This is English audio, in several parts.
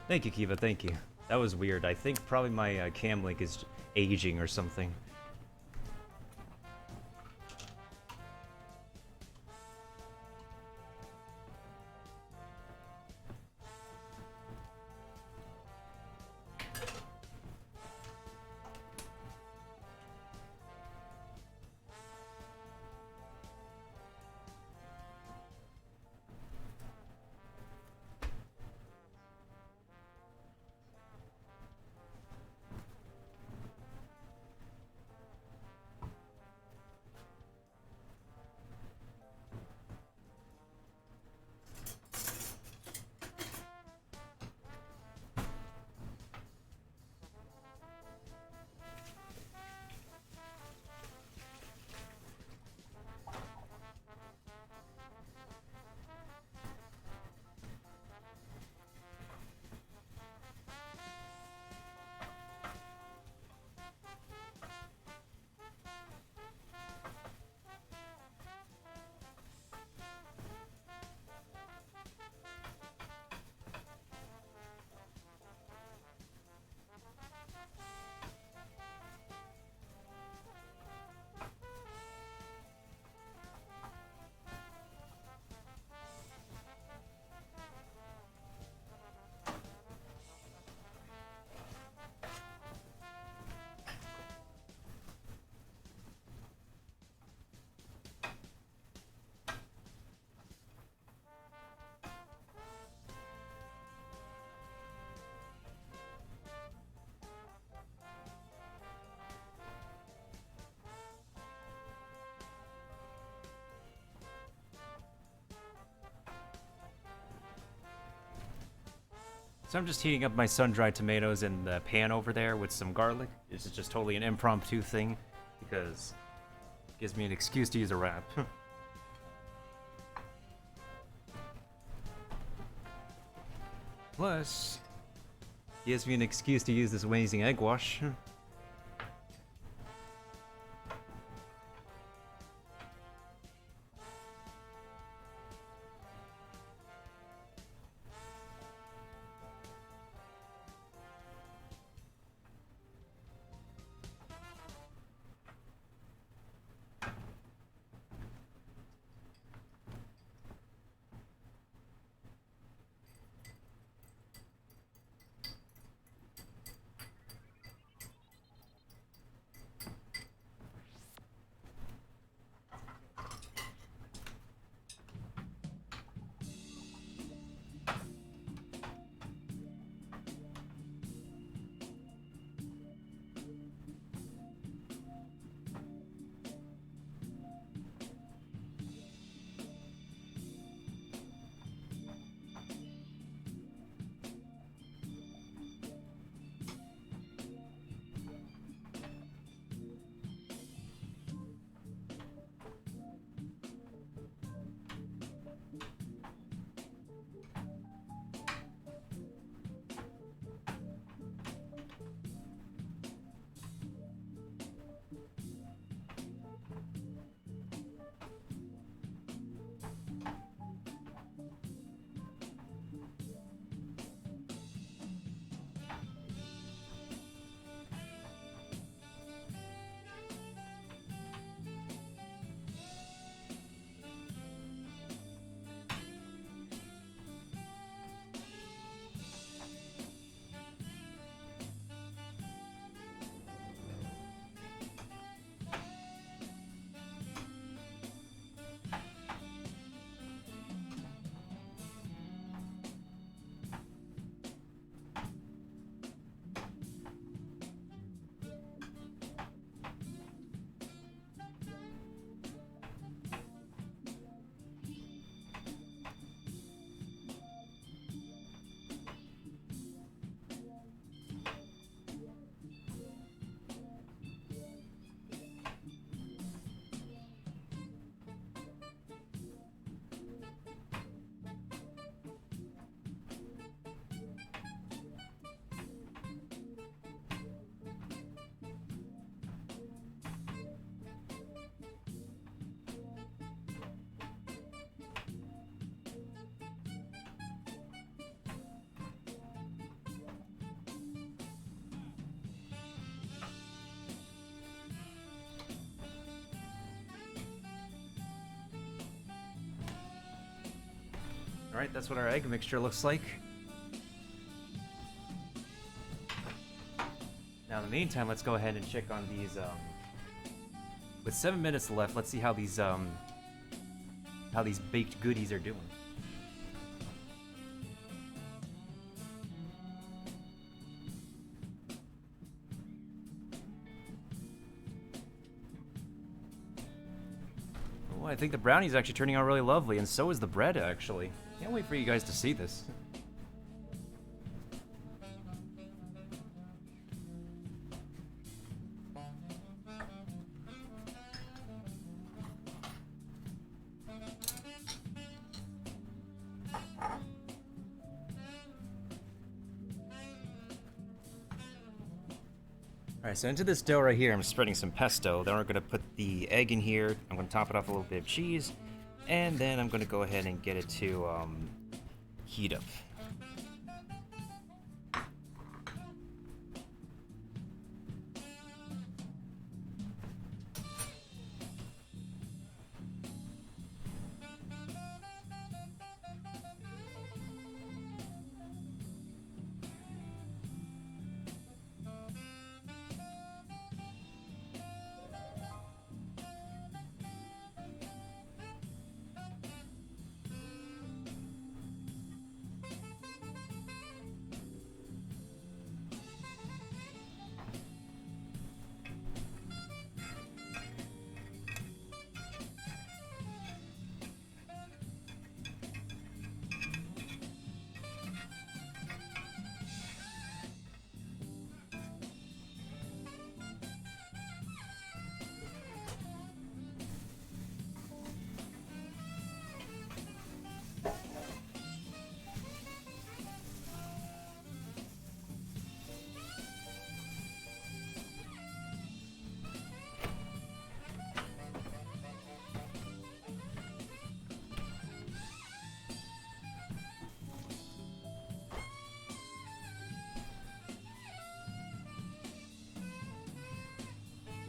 Thank you, Kiva. Thank you. That was weird. I think probably my cam link is aging or something. So I'm just heating up my sun-dried tomatoes in the pan over there with some garlic. This is just totally an impromptu thing because it gives me an excuse to use a wrap. Plus, gives me an excuse to use this amazing egg wash. Alright, that's what our egg mixture looks like. Now, in the meantime, let's go ahead and check on these, with 7 minutes left, let's see how these baked goodies are doing. Oh, I think the brownie's actually turning out really lovely, and so is the bread, actually. Can't wait for you guys to see this. Alright, so into this dough right here, I'm spreading some pesto. Then we're going to put the egg in here. I'm going to top it off with a little bit of cheese. And then I'm going to go ahead and get it to heat up.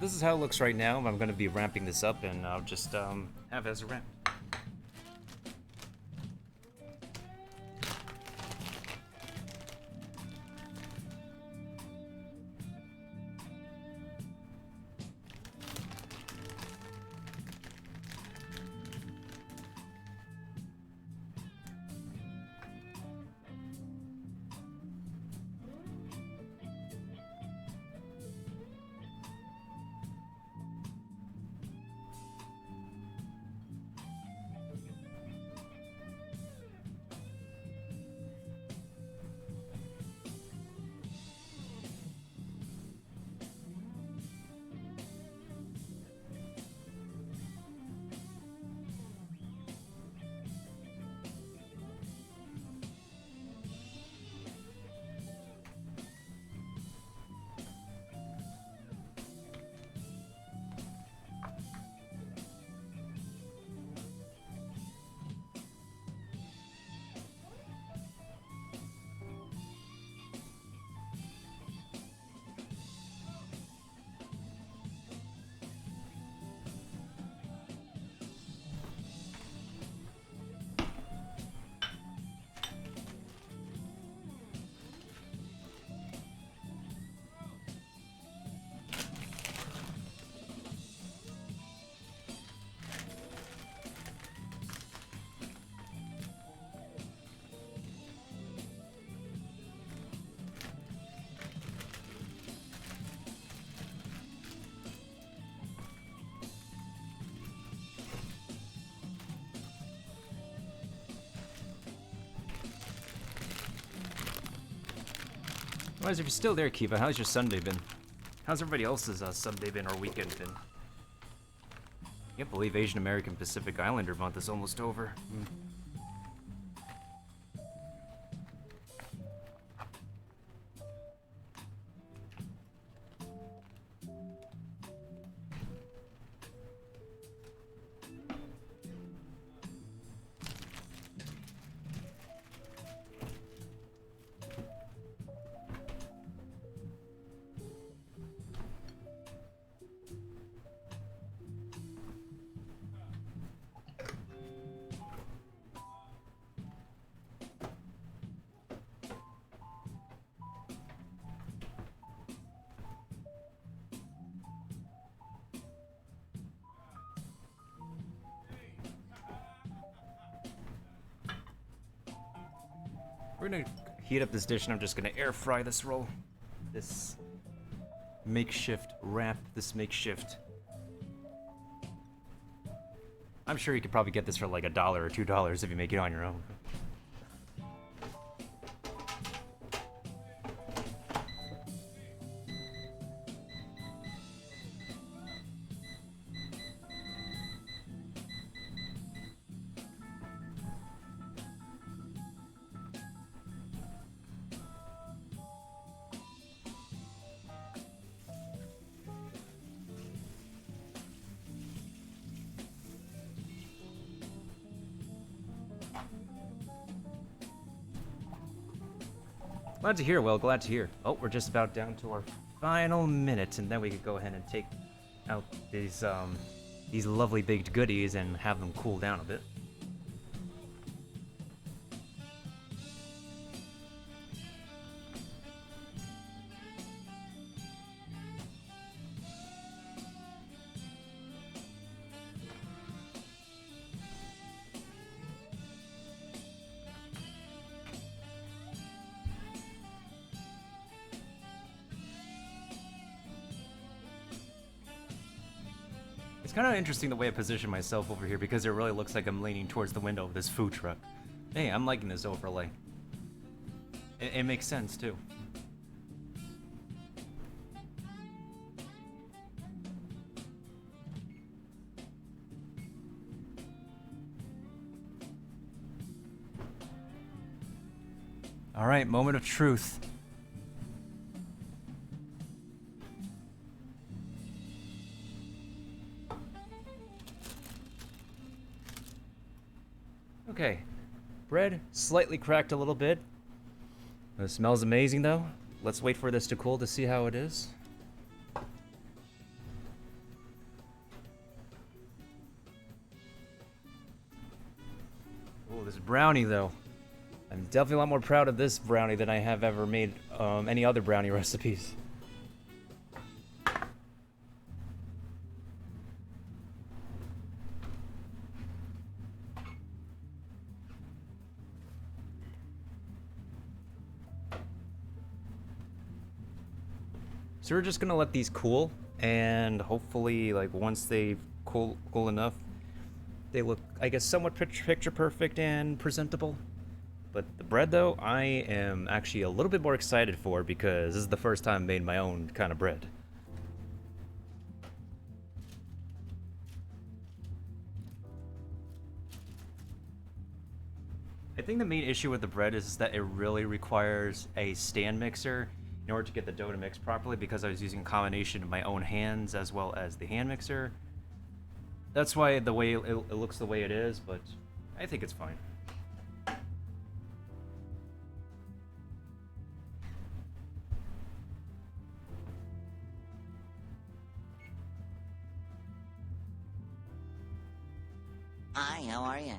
This is how it looks right now. I'm going to be ramping this up, and I'll just have it as a ramp. Otherwise, if you're still there, Kiva, how's your Sunday been? How's everybody else's Sunday been or weekend been? Can't believe Asian American Pacific Islander month is almost over. We're gonna heat up this dish and I'm just gonna air fry this roll. This makeshift wrap, this makeshift. I'm sure you could probably get this for like $1 or $2 if you make it on your own. Glad to hear, Will. Glad to hear. Oh, we're just about down to our final minute, and then we could go ahead and take out these lovely baked goodies and have them cool down a bit. It's kind of interesting the way I position myself over here because it really looks like I'm leaning towards the window of this food truck. Hey, I'm liking this overlay. It makes sense too. All right, moment of truth. Okay, bread slightly cracked a little bit. It smells amazing though. Let's wait for this to cool to see how it is. Oh, this brownie though. I'm definitely a lot more proud of this brownie than I have ever made any other brownie recipes. So we're just gonna let these cool, and hopefully, like once they cool enough, they look, I guess, somewhat picture perfect and presentable. But the bread, though, I am actually a little bit more excited for because this is the first time I made my own kind of bread. I think the main issue with the bread is that it really requires a stand mixer in order to get the dough to mix properly because I was using a combination of my own hands as well as the hand mixer. That's why the way it looks the way it is, but I think it's fine. Hi, how are you?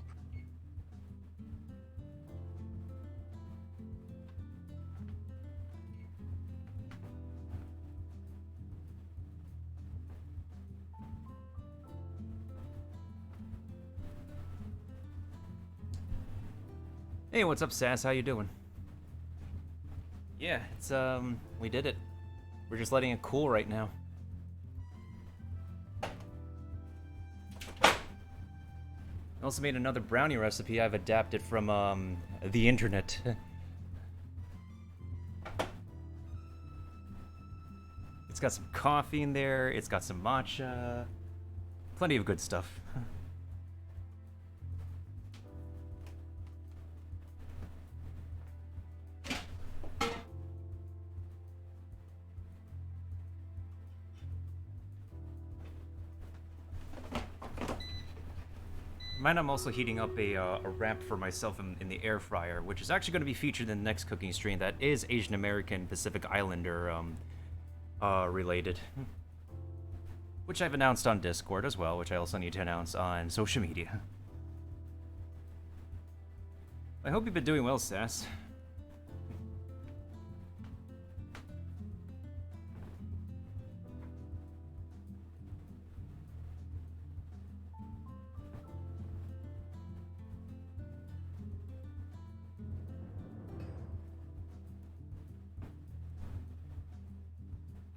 Hey, what's up, Sass? How you doing? Yeah, it's we did it. We're just letting it cool right now. I also made another brownie recipe I've adapted from the internet. It's got some coffee in there, it's got some matcha. Plenty of good stuff. Mine, I'm also heating up a wrap for myself in the air fryer, which is actually going to be featured in the next cooking stream that is Asian American Pacific Islander related. Which I've announced on Discord as well, which I also need to announce on social media. I hope you've been doing well, Sass.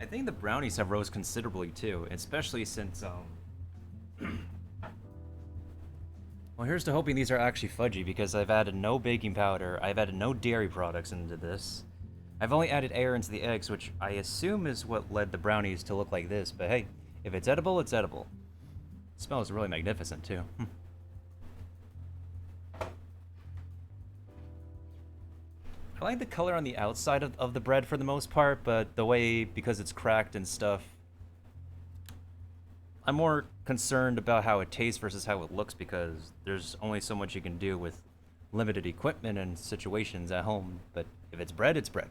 I think the brownies have rose considerably too, especially since well, here's to hoping these are actually fudgy because I've added no baking powder, I've added no dairy products into this. I've only added air into the eggs, which I assume is what led the brownies to look like this, but hey, if it's edible, it's edible. It smells really magnificent too. I like the color on the outside of the bread for the most part, but the way, because it's cracked and stuff, I'm more concerned about how it tastes versus how it looks because there's only so much you can do with limited equipment and situations at home, but if it's bread, it's bread.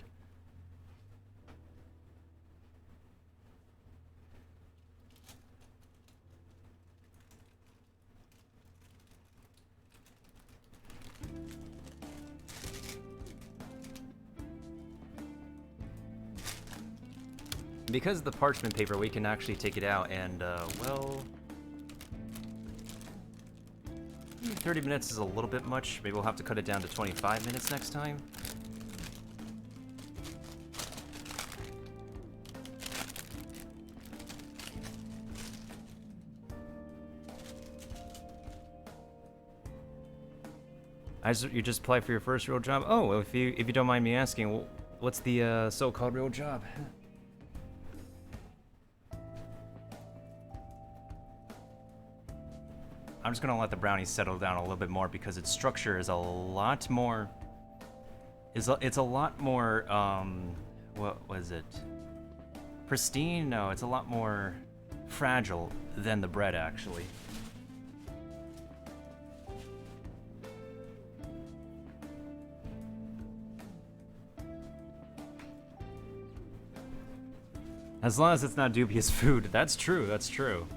Because of the parchment paper, we can actually take it out and, well... 30 minutes is a little bit much. Maybe we'll have to cut it down to 25 minutes next time. You just applied for your first real job? Oh, if you don't mind me asking, what's the so-called real job? I'm just gonna let the brownies settle down a little bit more because its structure is a lot more. It's a lot more. What was it? Pristine? No, it's a lot more fragile than the bread actually. As long as it's not dubious food. That's true, that's true.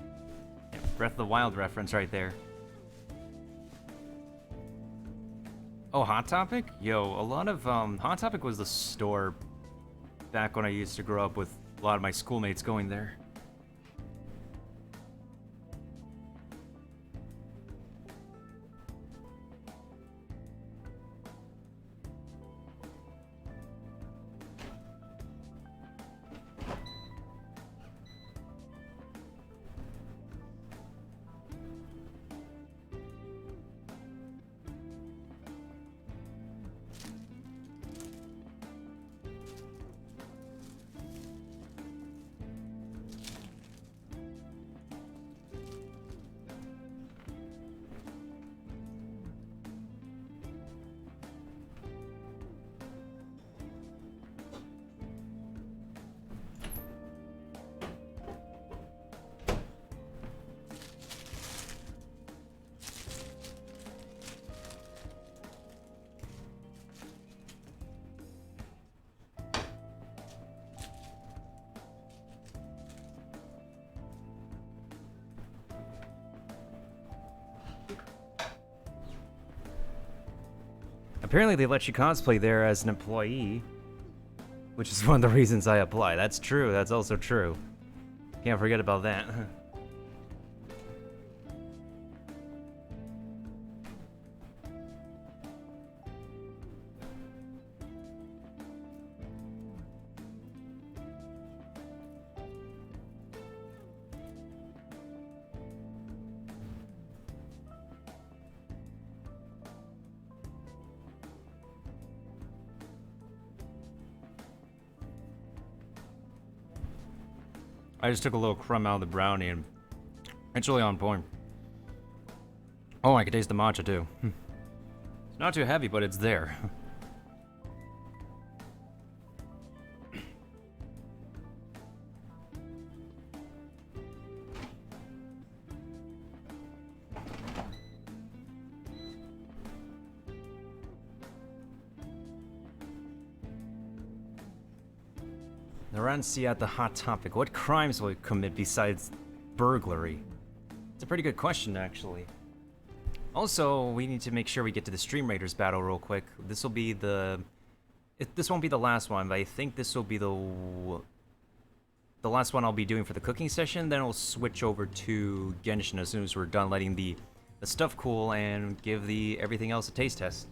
Yeah, Breath of the Wild reference right there. Oh, Hot Topic? Yo, a lot of, Hot Topic was the store back when I used to grow up with a lot of my schoolmates going there. Apparently they let you cosplay there as an employee, which is one of the reasons I apply. That's true, that's also true. Can't forget about that. I just took a little crumb out of the brownie and it's really on point. Oh, I can taste the matcha too. It's not too heavy, but it's there. Naransi at the Hot Topic. What crimes will he commit besides burglary? It's a pretty good question, actually. Also, we need to make sure we get to the Stream Raiders battle real quick. This will be the... This won't be the last one, but I think this will be the last one I'll be doing for the cooking session. Then I'll switch over to Genshin as soon as we're done letting the stuff cool and give everything else a taste test.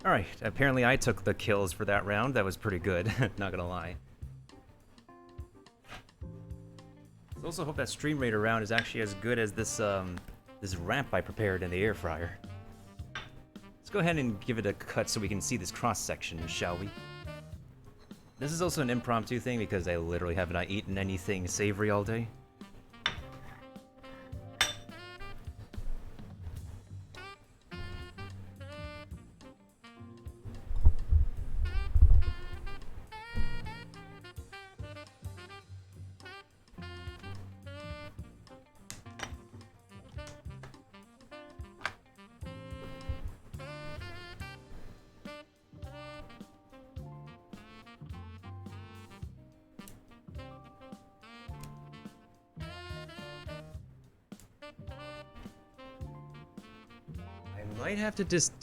Alright, apparently I took the kills for that round. That was pretty good, not gonna lie. I also hope that stream rate around is actually as good as this this ramp I prepared in the air fryer. Let's go ahead and give it a cut so we can see this cross section, shall we? This is also an impromptu thing because I literally have not eaten anything savory all day. I might have to just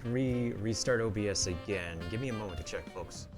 restart OBS again. Give me a moment to check, folks.